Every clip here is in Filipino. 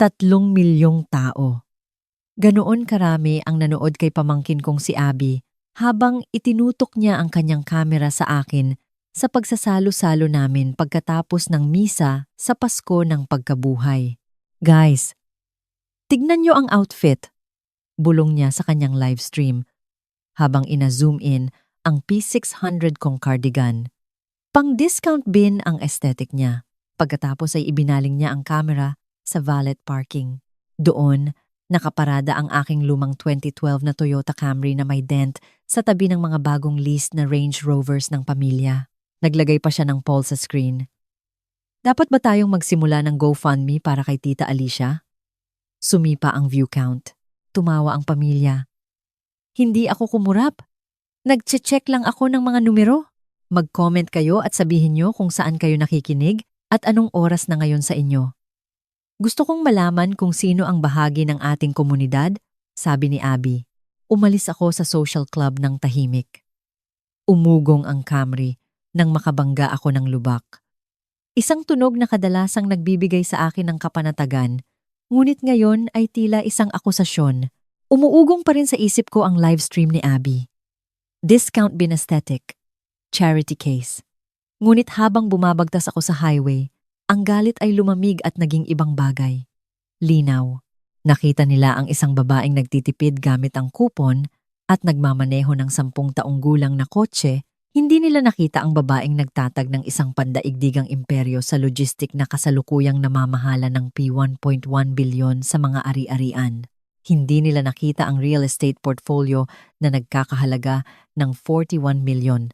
3 milyong tao. Ganoon karami ang nanood kay pamangkin kong si Abby habang itinutok niya ang kanyang kamera sa akin sa pagsasalo-salo namin pagkatapos ng misa sa Pasko ng Pagkabuhay. Guys, tignan niyo ang outfit, bulong niya sa kanyang livestream habang ina-zoom in ang P600 kong cardigan. Pang-discount bin ang aesthetic niya. Pagkatapos ay ibinaling niya ang camera sa valet parking. Doon, nakaparada ang aking lumang 2012 na Toyota Camry na may dent sa tabi ng mga bagong leased na Range Rovers ng pamilya. Naglagay pa siya ng poll sa screen. Dapat ba tayong magsimula ng GoFundMe para kay Tita Alicia? Sumipa ang view count. Tumawa ang pamilya. Hindi ako kumurap. Nagche-check lang ako ng mga numero. Mag-comment kayo at sabihin nyo kung saan kayo nakikinig at anong oras na ngayon sa inyo. Gusto kong malaman kung sino ang bahagi ng ating komunidad, sabi ni Abby. Umalis ako sa social club ng tahimik. Umugong ang Camry nang makabangga ako ng lubak. Isang tunog na kadalasang nagbibigay sa akin ng kapanatagan, ngunit ngayon ay tila isang akusasyon. Umuugong pa rin sa isip ko ang livestream ni Abby. Discount bin aesthetic. Charity case. Ngunit habang bumabagtas ako sa highway, ang galit ay lumamig at naging ibang bagay. Linaw. Nakita nila ang isang babaeng nagtitipid gamit ang kupon at nagmamaneho ng 10 taong gulang na kotse. Hindi nila nakita ang babaeng nagtatag ng isang pandaigdigang imperyo sa logistic na kasalukuyang namamahala ng P1.1 bilyon sa mga ari-arian. Hindi nila nakita ang real estate portfolio na nagkakahalaga ng 41 milyon.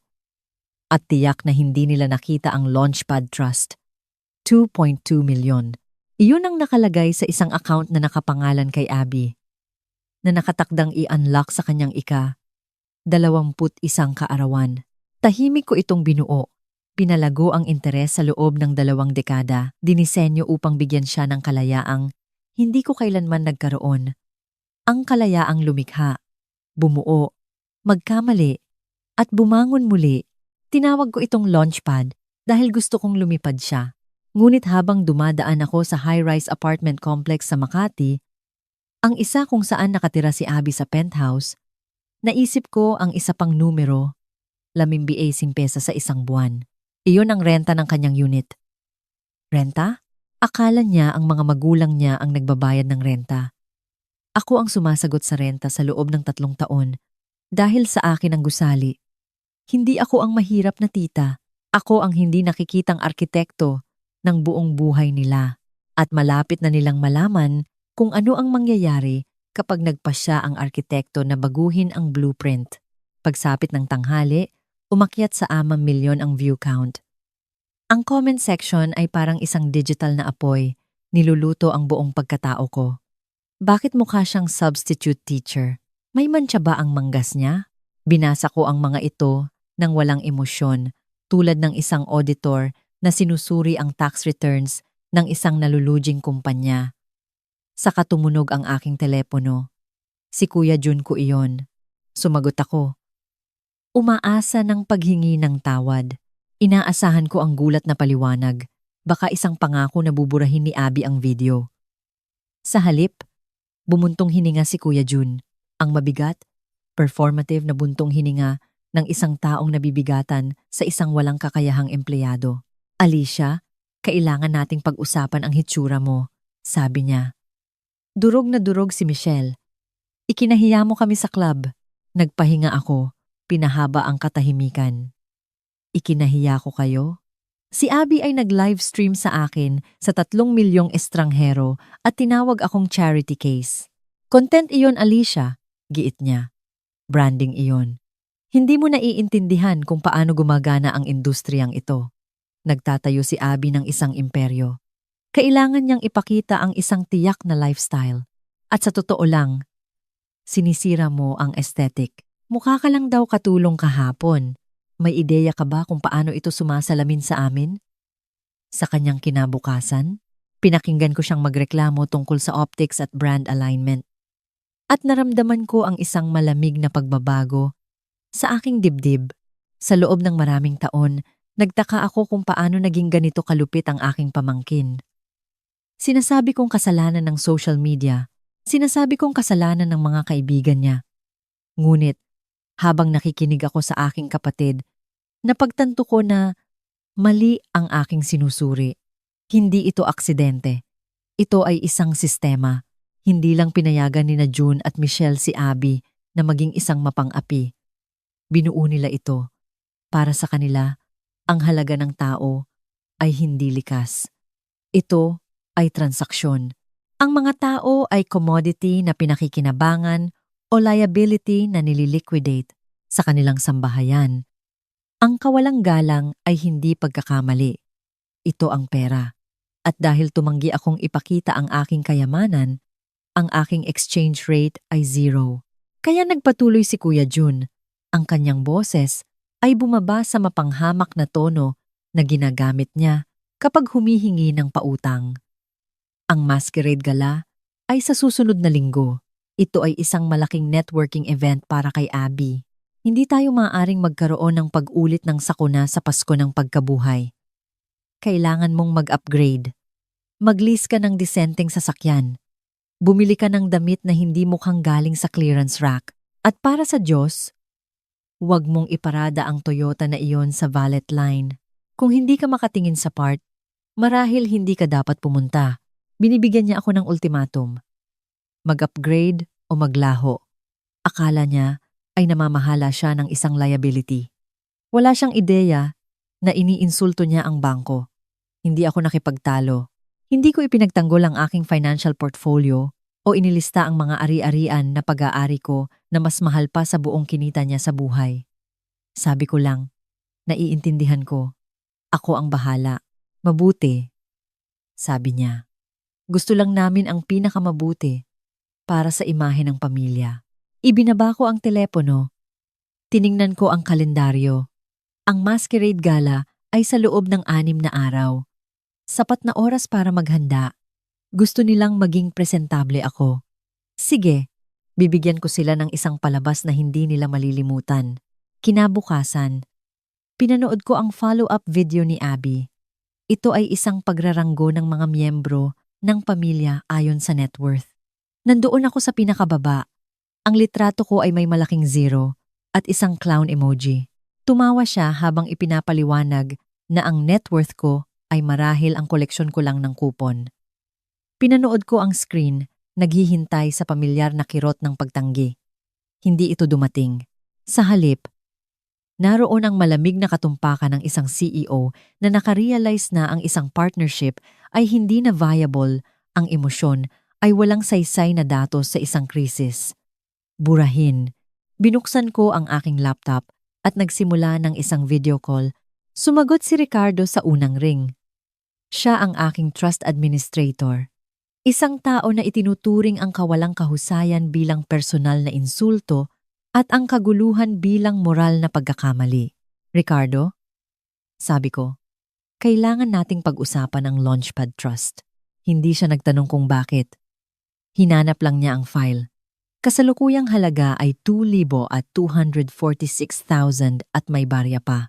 At tiyak na hindi nila nakita ang Launchpad Trust, 2.2 milyon. Iyon ang nakalagay sa isang account na nakapangalan kay Abby, na nakatakdang i-unlock sa kanyang 21 kaarawan. Tahimik ko itong binuo. Pinalago ang interes sa loob ng 2 dekada, dinisenyo upang bigyan siya ng kalayaang hindi ko kailanman nagkaroon. Ang kalayaang lumikha, bumuo, magkamali, at bumangon muli. Tinawag ko itong Launchpad dahil gusto kong lumipad siya. Ngunit habang dumadaan ako sa high-rise apartment complex sa Makati, ang isa kung saan nakatira si Abby sa penthouse, naisip ko ang isa pang numero, 18 pesa sa isang buwan. Iyon ang renta ng kanyang unit. Renta? Akala niya ang mga magulang niya ang nagbabayad ng renta. Ako ang sumasagot sa renta sa loob ng 3 taon dahil sa akin ang gusali. Hindi ako ang mahirap na tita. Ako ang hindi nakikitang arkitekto ng buong buhay nila. At malapit na nilang malaman kung ano ang mangyayari kapag nagpasya ang arkitekto na baguhin ang blueprint. Pagsapit ng tanghali, umakyat sa 6 milyon ang view count. Ang comment section ay parang isang digital na apoy. Niluluto ang buong pagkatao ko. Bakit mukha siyang substitute teacher? May mantsa ba ang manggas niya? Binasa ko ang mga ito nang walang emosyon, tulad ng isang auditor na sinusuri ang tax returns ng isang nalulujing kumpanya. Saka tumunog ang aking telepono. Si Kuya Jun ko iyon. Sumagot ako. Umaasa ng paghingi ng tawad. Inaasahan ko ang gulat na paliwanag. Baka isang pangako na buburahin ni Abby ang video. Sa halip, bumuntong hininga si Kuya Jun. Ang mabigat, performative na buntong hininga ng isang taong nabibigatan sa isang walang kakayahang empleyado. Alicia, kailangan nating pag-usapan ang hitsura mo, sabi niya. Durog na durog si Michelle. Ikinahiya mo kami sa club. Nagpahinga ako, pinahaba ang katahimikan. Ikinahiya ko kayo? Si Abby ay nag-livestream sa akin sa 3 milyong estranghero at tinawag akong charity case. Content iyon, Alicia, giit niya. Branding iyon. Hindi mo naiintindihan kung paano gumagana ang industriyang ito. Nagtatayo si Abby ng isang imperyo. Kailangan niyang ipakita ang isang tiyak na lifestyle. At sa totoo lang, sinisira mo ang aesthetic. Mukha ka lang daw katulong kahapon. May ideya ka ba kung paano ito sumasalamin sa amin? Sa kanyang kinabukasan, pinakinggan ko siyang magreklamo tungkol sa optics at brand alignment. At naramdaman ko ang isang malamig na pagbabago sa aking dibdib. Sa loob ng maraming taon, nagtaka ako kung paano naging ganito kalupit ang aking pamangkin. Sinasabi kong kasalanan ng social media. Sinasabi kong kasalanan ng mga kaibigan niya. Ngunit, habang nakikinig ako sa aking kapatid, napagtanto ko na mali ang aking sinusuri. Hindi ito aksidente. Ito ay isang sistema. Hindi lang pinayagan ni na June at Michelle si Abby na maging isang mapang-api. Binuo nila ito. Para sa kanila, ang halaga ng tao ay hindi likas. Ito ay transaksyon. Ang mga tao ay commodity na pinakikinabangan o liability na nililiquidate sa kanilang sambahayan. Ang kawalang galang ay hindi pagkakamali. Ito ang pera. At dahil tumanggi akong ipakita ang aking kayamanan, ang aking exchange rate ay 0. Kaya nagpatuloy si Kuya Jun. Ang kanyang boses ay bumaba sa mapanghamak na tono na ginagamit niya kapag humihingi ng pautang. Ang masquerade gala ay sa susunod na linggo. Ito ay isang malaking networking event para kay Abby. Hindi tayo maaaring magkaroon ng pag-ulit ng sakuna sa Pasko ng pagkabuhay. Kailangan mong mag-upgrade. Mag-lease ka ng disenteng sasakyan. Bumili ka ng damit na hindi mukhang galing sa clearance rack. At para sa Diyos, huwag mong iparada ang Toyota na iyon sa valet line. Kung hindi ka makatingin sa part, marahil hindi ka dapat pumunta. Binibigyan niya ako ng ultimatum. Mag-upgrade o maglaho. Akala niya ay namamahala siya ng isang liability. Wala siyang ideya na iniinsulto niya ang bangko. Hindi ako nakipagtalo. Hindi ko ipinagtanggol ang aking financial portfolio o inilista ang mga ari-arian na pag-aari ko na mas mahal pa sa buong kinita niya sa buhay. Sabi ko lang, naiintindihan ko. Ako ang bahala. Mabuti. Sabi niya. Gusto lang namin ang pinakamabuti para sa imahe ng pamilya. Ibinaba ko ang telepono. Tiningnan ko ang kalendaryo. Ang masquerade gala ay sa loob ng 6 na araw. Sapat na oras para maghanda. Gusto nilang maging presentable ako. Sige, bibigyan ko sila ng isang palabas na hindi nila malilimutan. Kinabukasan, pinanood ko ang follow-up video ni Abby. Ito ay isang pagraranggo ng mga miyembro ng pamilya ayon sa net worth. Nandoon ako sa pinakababa. Ang litrato ko ay may malaking 0 at isang clown emoji. Tumawa siya habang ipinapaliwanag na ang net worth ko ay marahil ang koleksyon ko lang ng kupon. Pinanood ko ang screen, naghihintay sa pamilyar na kirot ng pagtanggi. Hindi ito dumating. Sa halip, naroon ang malamig na katumpakan ng isang CEO na nakarealize na ang isang partnership ay hindi na viable, ang emosyon ay walang saysay na datos sa isang krisis. Burahin. Binuksan ko ang aking laptop at nagsimula ng isang video call. Sumagot si Ricardo sa unang ring. Siya ang aking trust administrator. Isang tao na itinuturing ang kawalang kahusayan bilang personal na insulto at ang kaguluhan bilang moral na pagkakamali. Ricardo? Sabi ko, kailangan nating pag-usapan ang Launchpad Trust. Hindi siya nagtanong kung bakit. Hinanap lang niya ang file. Kasalukuyang halaga ay 2,246,000 at may barya pa.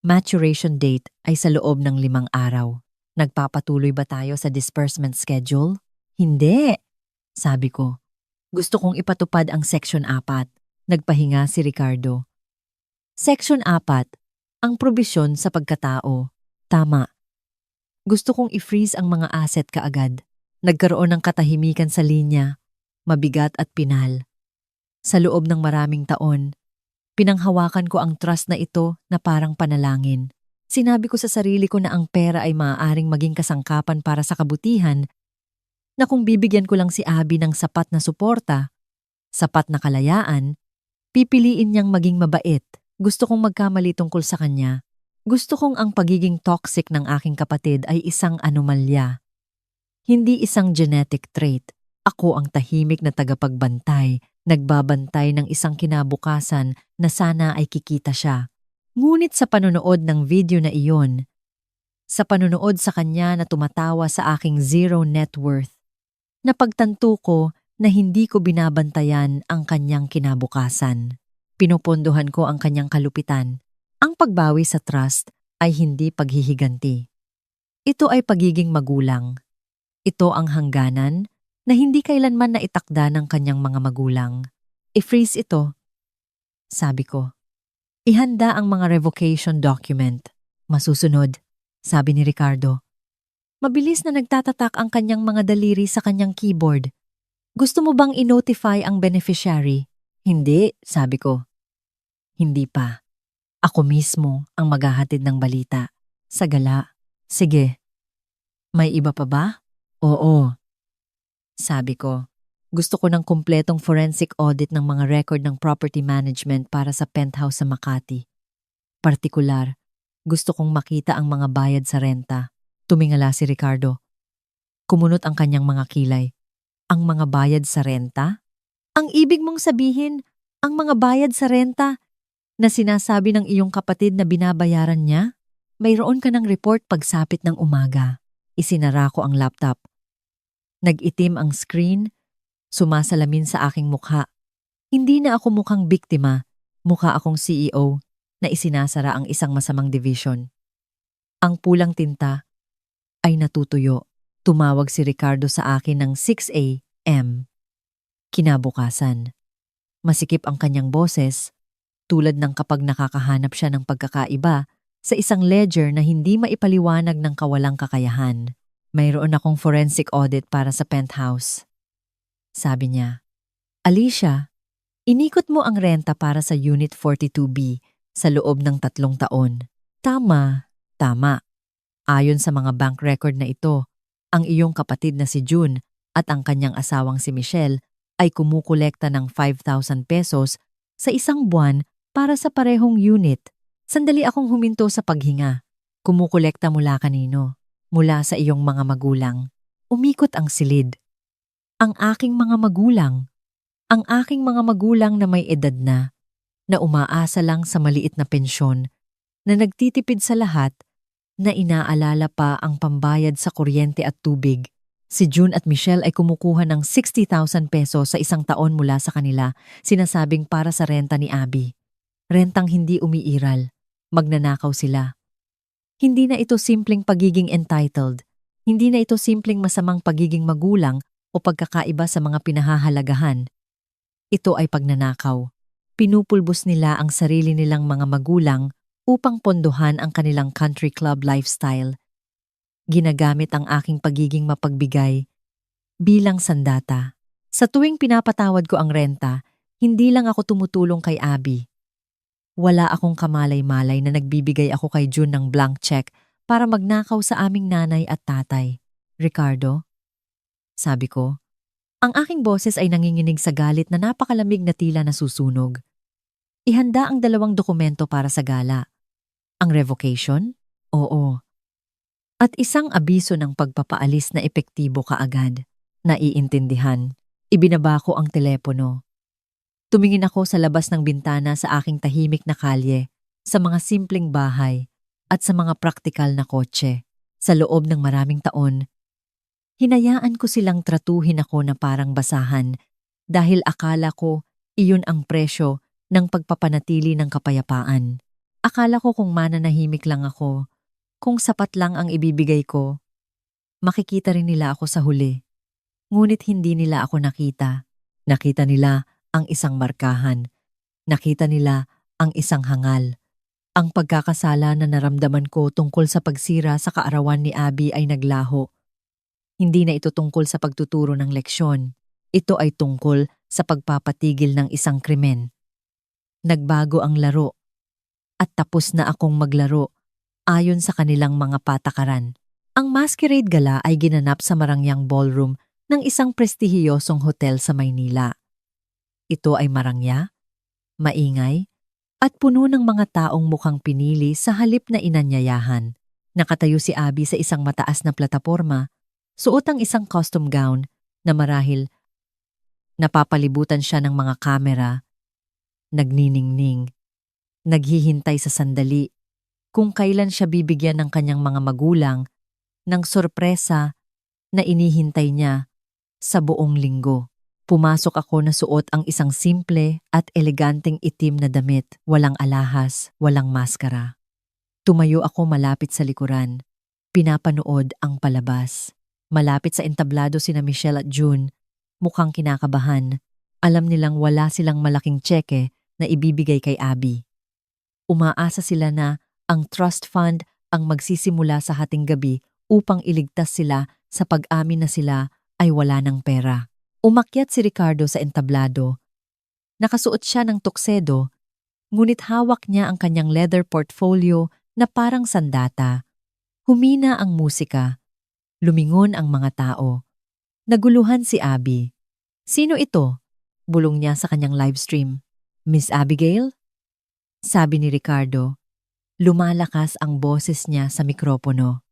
Maturation date ay sa loob ng 5 araw. Nagpapatuloy ba tayo sa disbursement schedule? Hindi, sabi ko. Gusto kong ipatupad ang Section 4. Nagpahinga si Ricardo. Section 4, ang probisyon sa pagkatao. Tama. Gusto kong i-freeze ang mga asset kaagad. Nagkaroon ng katahimikan sa linya, mabigat at pinal. Sa loob ng maraming taon, pinanghawakan ko ang trust na ito na parang panalangin. Sinabi ko sa sarili ko na ang pera ay maaaring maging kasangkapan para sa kabutihan, na kung bibigyan ko lang si Abby ng sapat na suporta, sapat na kalayaan, pipiliin niyang maging mabait. Gusto kong magkamali tungkol sa kanya. Gusto kong ang pagiging toxic ng aking kapatid ay isang anomalya. Hindi isang genetic trait. Ako ang tahimik na tagapagbantay, nagbabantay ng isang kinabukasan na sana ay kikita siya. Ngunit sa panonood ng video na iyon, sa panonood sa kanya na tumatawa sa aking 0 net worth, napagtanto ko na hindi ko binabantayan ang kanyang kinabukasan. Pinupondohan ko ang kanyang kalupitan. Ang pagbawi sa trust ay hindi paghihiganti. Ito ay pagiging magulang. Ito ang hangganan na hindi kailanman naitakda ng kanyang mga magulang. I-freeze ito, sabi ko. Ihanda ang mga revocation document. Masusunod, sabi ni Ricardo. Mabilis na nagtatatak ang kanyang mga daliri sa kanyang keyboard. Gusto mo bang i-notify ang beneficiary? Hindi, sabi ko. Hindi pa. Ako mismo ang maghahatid ng balita. Sa gala. Sige. May iba pa ba? Oo. Sabi ko. Gusto ko ng kumpletong forensic audit ng mga record ng property management para sa penthouse sa Makati. Partikular, gusto kong makita ang mga bayad sa renta. Tumingala si Ricardo. Kumunot ang kanyang mga kilay. Ang mga bayad sa renta? Ang ibig mong sabihin, ang mga bayad sa renta na sinasabi ng iyong kapatid na binabayaran niya? Mayroon ka ng report pagsapit ng umaga. Isinara ko ang laptop. Nag-itim ang screen, sumasalamin sa aking mukha. Hindi na ako mukhang biktima, mukha akong CEO na isinasara ang isang masamang division. Ang pulang tinta ay natutuyo. Tumawag si Ricardo sa akin ng 6 a.m. Kinabukasan. Masikip ang kanyang boses, tulad ng kapag nakakahanap siya ng pagkakaiba sa isang ledger na hindi maipaliwanag ng kawalang kakayahan. Mayroon akong forensic audit para sa penthouse. Sabi niya, Alicia, inikot mo ang renta para sa Unit 42B sa loob ng 3 taon. Tama. Ayon sa mga bank record na ito, ang iyong kapatid na si June at ang kanyang asawang si Michelle ay kumukolekta ng 5,000 pesos sa isang buwan para sa parehong unit. Sandali akong huminto sa paghinga. Kumukolekta mula kanino? Mula sa iyong mga magulang. Umikot ang silid. Ang aking mga magulang. Ang aking mga magulang na may edad na umaasa lang sa maliit na pensyon, na nagtitipid sa lahat, na inaalala pa ang pambayad sa kuryente at tubig. Si June at Michelle ay kumukuha ng 60,000 pesos sa isang taon mula sa kanila, sinasabing para sa renta ni Abby. Rentang hindi umiiral. Magnanakaw sila. Hindi na ito simpleng pagiging entitled. Hindi na ito simpleng masamang pagiging magulang o pagkakaiba sa mga pinahahalagahan. Ito ay pagnanakaw. Pinupulbos nila ang sarili nilang mga magulang upang pondohan ang kanilang country club lifestyle. Ginagamit ang aking pagiging mapagbigay bilang sandata. Sa tuwing pinapatawad ko ang renta, hindi lang ako tumutulong kay Abby. Wala akong kamalay-malay na nagbibigay ako kay June ng blank check para magnakaw sa aming nanay at tatay. Ricardo, sabi ko, ang aking boses ay nanginginig sa galit na napakalamig na tila nasusunog. Ihanda ang 2 dokumento para sa gala. Ang revocation? Oo. At isang abiso ng pagpapaalis na epektibo kaagad. Naiintindihan. Ibinaba ko ang telepono. Tumingin ako sa labas ng bintana sa aking tahimik na kalye, sa mga simpleng bahay, at sa mga praktikal na kotse. Sa loob ng maraming taon, hinayaan ko silang tratuhin ako na parang basahan dahil akala ko iyon ang presyo ng pagpapanatili ng kapayapaan. Akala ko kung mananahimik lang ako, kung sapat lang ang ibibigay ko, makikita rin nila ako sa huli. Ngunit hindi nila ako nakita. Nakita nila ang isang markahan. Nakita nila ang isang hangal. Ang pagkakasala na naramdaman ko tungkol sa pagsira sa kaarawan ni Abby ay naglaho. Hindi na ito tungkol sa pagtuturo ng leksyon. Ito ay tungkol sa pagpapatigil ng isang krimen. Nagbago ang laro. At tapos na akong maglaro ayon sa kanilang mga patakaran. Ang masquerade gala ay ginanap sa Marangyang Ballroom ng isang prestihiyosong hotel sa Maynila. Ito ay marangya, maingay, at puno ng mga taong mukhang pinili sa halip na inanyayahan. Nakatayo si Abby sa isang mataas na plataporma, suot ang isang costume gown na marahil napapalibutan siya ng mga kamera, nagniningning. Naghihintay sa sandali kung kailan siya bibigyan ng kanyang mga magulang ng sorpresa na inihintay niya sa buong linggo. Pumasok ako na suot ang isang simple at eleganteng itim na damit, walang alahas, walang maskara. Tumayo ako malapit sa likuran, pinapanood ang palabas. Malapit sa entablado sina Michelle at June, mukhang kinakabahan. Alam nilang wala silang malaking tseke na ibibigay kay Abby. Umaasa sila na ang trust fund ang magsisimula sa hating gabi upang iligtas sila sa pag-amin na sila ay wala ng pera. Umakyat si Ricardo sa entablado. Nakasuot siya ng tuksedo, ngunit hawak niya ang kanyang leather portfolio na parang sandata. Humina ang musika. Lumingon ang mga tao. Naguluhan si Abby. "Sino ito?" Bulong niya sa kanyang livestream. "Miss Abigail?" Sabi ni Ricardo. Lumalakas ang boses niya sa mikropono.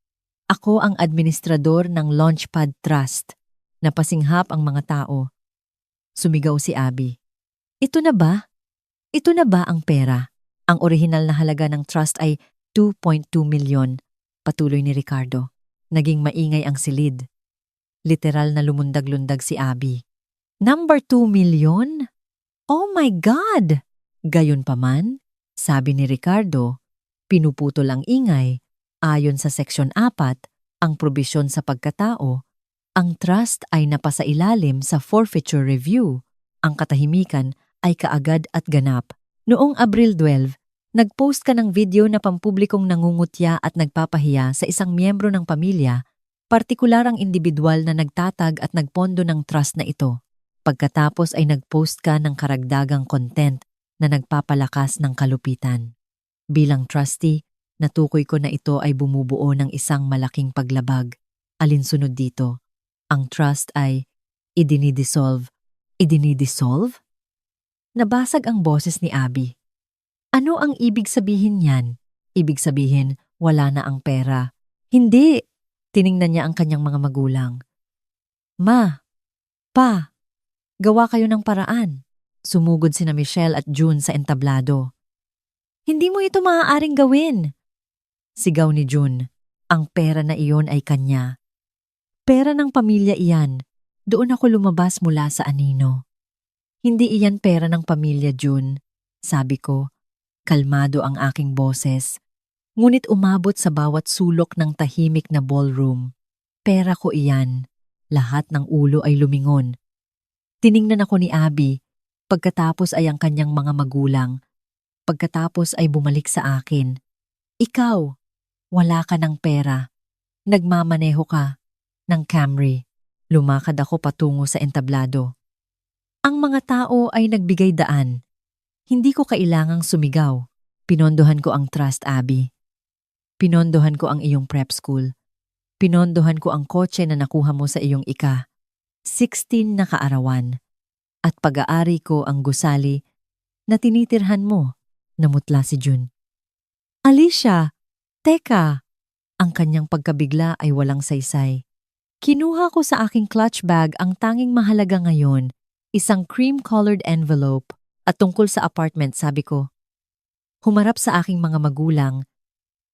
"Ako ang administrador ng Launchpad Trust." Napasinghap ang mga tao. Sumigaw si Abby. "Ito na ba? Ito na ba ang pera?" Ang orihinal na halaga ng trust ay 2.2 milyon, patuloy ni Ricardo. Naging maingay ang silid. Literal na lumundag-lundag si Abby. "Number 2 milyon? Oh my God!" Gayunpaman, sabi ni Ricardo, pinuputol ang ingay. Ayon sa Seksyon 4, ang probisyon sa pagkatao, ang trust ay napasailalim sa forfeiture review. Ang katahimikan ay kaagad at ganap. Noong Abril 12, nag-post ka ng video na pampublikong nangungutya at nagpapahiya sa isang miyembro ng pamilya, partikular ang individual na nagtatag at nagpondo ng trust na ito. Pagkatapos ay nag-post ka ng karagdagang content na nagpapalakas ng kalupitan. Bilang trustee, natukoy ko na ito ay bumubuo ng isang malaking paglabag. Alinsunod dito, ang trust ay idinidissolve. Idinidissolve? Nabasag ang boses ni Abby. Ano ang ibig sabihin niyan? Ibig sabihin, wala na ang pera. Hindi! Tiningnan niya ang kanyang mga magulang. "Ma, Pa, gawa kayo ng paraan." Sumugod sina Michelle at June sa entablado. "Hindi mo ito maaaring gawin!" Sigaw ni June. "Ang pera na iyon ay kanya. Pera ng pamilya iyan. Doon ako lumabas mula sa anino." "Hindi iyan pera ng pamilya, June," sabi ko. Kalmado ang aking boses, ngunit umabot sa bawat sulok ng tahimik na ballroom. "Pera ko iyan." Lahat ng ulo ay lumingon. Tiningnan ako ni Abby. Pagkatapos ay ang kanyang mga magulang. Pagkatapos ay bumalik sa akin. "Ikaw, wala ka ng pera. Nagmamaneho ka ng Camry." Lumakad ako patungo sa entablado. Ang mga tao ay nagbigay daan. Hindi ko kailangang sumigaw. Pinondohan ko ang trust, Abby. Pinondohan ko ang iyong prep school. Pinondohan ko ang kotse na nakuha mo sa iyong 16 na kaarawan. At pag-aari ko ang gusali na tinitirhan mo, namutla si June. "Alicia, teka!" Ang kanyang pagkabigla ay walang saysay. Kinuha ko sa aking clutch bag ang tanging mahalaga ngayon, isang cream-colored envelope. At tungkol sa apartment, sabi ko. Humarap sa aking mga magulang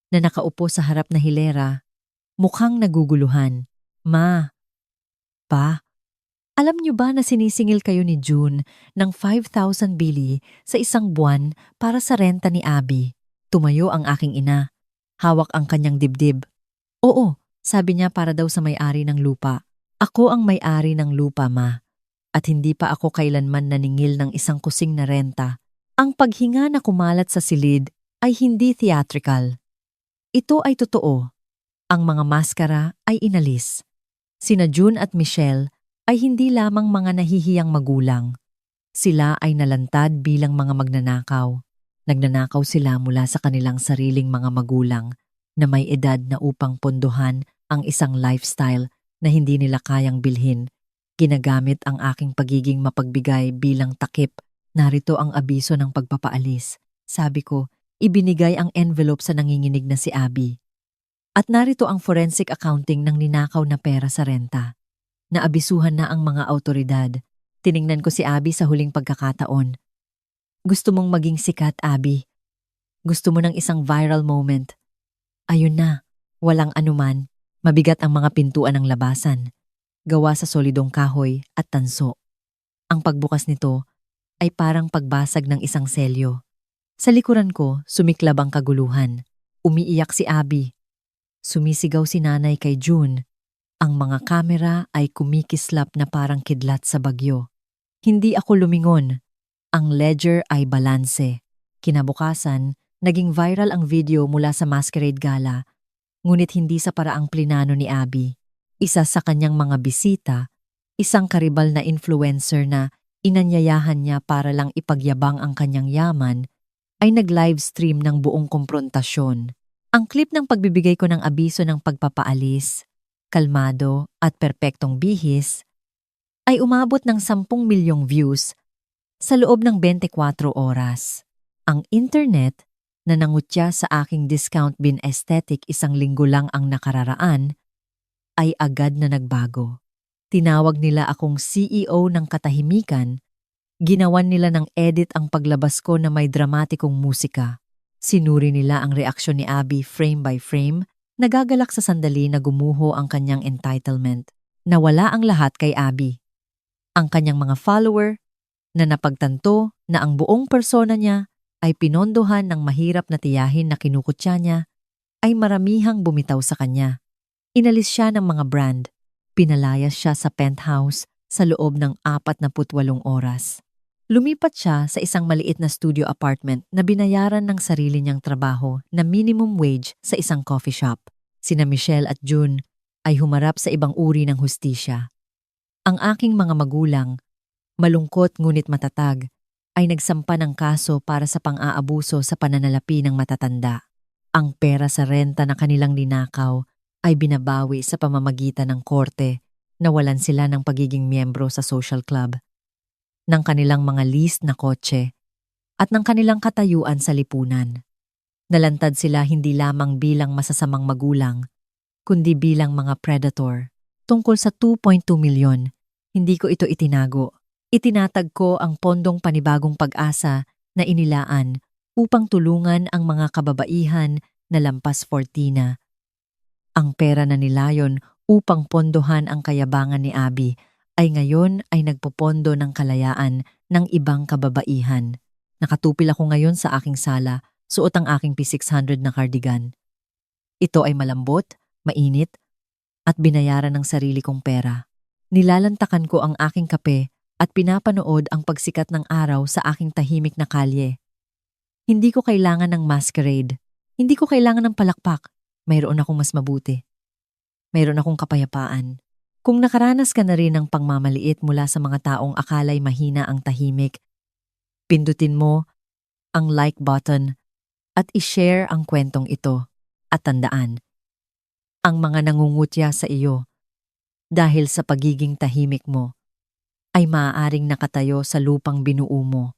na nakaupo sa harap na hilera, mukhang naguguluhan. "Ma, Pa, alam niyo ba na sinisingil kayo ni June ng 5,000 bili sa isang buwan para sa renta ni Abby?" Tumayo ang aking ina. Hawak ang kanyang dibdib. "Oo," sabi niya, para daw sa may-ari ng lupa. "Ako ang may-ari ng lupa, Ma. At hindi pa ako kailanman naningil ng isang kusing na renta." Ang paghinga na kumalat sa silid ay hindi theatrical. Ito ay totoo. Ang mga maskara ay inalis. Sina June at Michelle ay hindi lamang mga nahihiyang magulang. Sila ay nalantad bilang mga magnanakaw. Nagnanakaw sila mula sa kanilang sariling mga magulang na may edad na upang pondohan ang isang lifestyle na hindi nila kayang bilhin. Ginagamit ang aking pagiging mapagbigay bilang takip. "Narito ang abiso ng pagpapaalis," sabi ko. Ibinigay ang envelope sa nanginginig na si Abby. "At narito ang forensic accounting ng ninakaw na pera sa renta." Naabisuhan na ang mga autoridad. Tiningnan ko si Abby sa huling pagkakataon. "Gusto mong maging sikat, Abby? Gusto mo ng isang viral moment?" Ayun na, walang anuman. Mabigat ang mga pintuan ng labasan. Gawa sa solidong kahoy at tanso. Ang pagbukas nito ay parang pagbasag ng isang selyo. Sa likuran ko, sumiklab ang kaguluhan. Umiiyak si Abby. Sumisigaw si nanay kay June. Ang mga kamera ay kumikislap na parang kidlat sa bagyo. Hindi ako lumingon. Ang ledger ay balanse. Kinabukasan, naging viral ang video mula sa masquerade gala, ngunit hindi sa paraang plinano ni Abby. Isa sa kanyang mga bisita, isang karibal na influencer na inanyayahan niya para lang ipagyabang ang kanyang yaman, ay nag-livestream ng buong komprontasyon. Ang clip ng pagbibigay ko ng abiso ng pagpapaalis, kalmado at perpektong bihis, ay umabot ng 10 milyong views sa loob ng 24 oras. Ang internet na nangutya sa aking discount bin aesthetic 1 linggo lang ang nakararaan ay agad na nagbago. Tinawag nila akong CEO ng katahimikan, ginawan nila ng edit ang paglabas ko na may dramatikong musika. Sinuri nila ang reaksyon ni Abby frame by frame, nagagalak sa sandali na gumuho ang kanyang entitlement. Nawala ang lahat kay Abby. Ang kanyang mga follower na napagtanto na ang buong persona niya ay pinondohan ng mahirap na tiyahin na kinukutya niya, ay maramihang bumitaw sa kanya. Inalis siya ng mga brand. Pinalayas siya sa penthouse sa loob ng 48 oras. Lumipat siya sa isang maliit na studio apartment na binayaran ng sarili niyang trabaho na minimum wage sa isang coffee shop. Sina Michelle at June ay humarap sa ibang uri ng hustisya. Ang aking mga magulang, malungkot ngunit matatag, ay nagsampa ng kaso para sa pang-aabuso sa pananalapi ng matatanda. Ang pera sa renta na kanilang ninakaw ay binabawi sa pamamagitan ng korte, nawalan sila ng pagiging miyembro sa social club, ng kanilang mga leased na kotse, at ng kanilang katayuan sa lipunan. Nalantad sila hindi lamang bilang masasamang magulang, kundi bilang mga predator. Tungkol sa 2.2 milyon, hindi ko ito itinago. Itinatag ko ang pondong panibagong pag-asa na inilaan upang tulungan ang mga kababaihan na lampas 40. Ang pera na nilayon upang pondohan ang kayabangan ni Abby ay ngayon ay nagpopondo ng kalayaan ng ibang kababaihan. Nakatupil ako ngayon sa aking sala, suot ang aking P600 na cardigan. Ito ay malambot, mainit, at binayaran ng sarili kong pera. Nilalantakan ko ang aking kape at pinapanood ang pagsikat ng araw sa aking tahimik na kalye. Hindi ko kailangan ng masquerade. Hindi ko kailangan ng palakpak. Mayroon akong mas mabuti. Mayroon akong kapayapaan. Kung nakaranas ka na rin ng pangmamaliit mula sa mga taong akalay mahina ang tahimik, pindutin mo ang like button at i-share ang kwentong ito. At tandaan, ang mga nangungutya sa iyo dahil sa pagiging tahimik mo ay maaaring nakatayo sa lupang binuo mo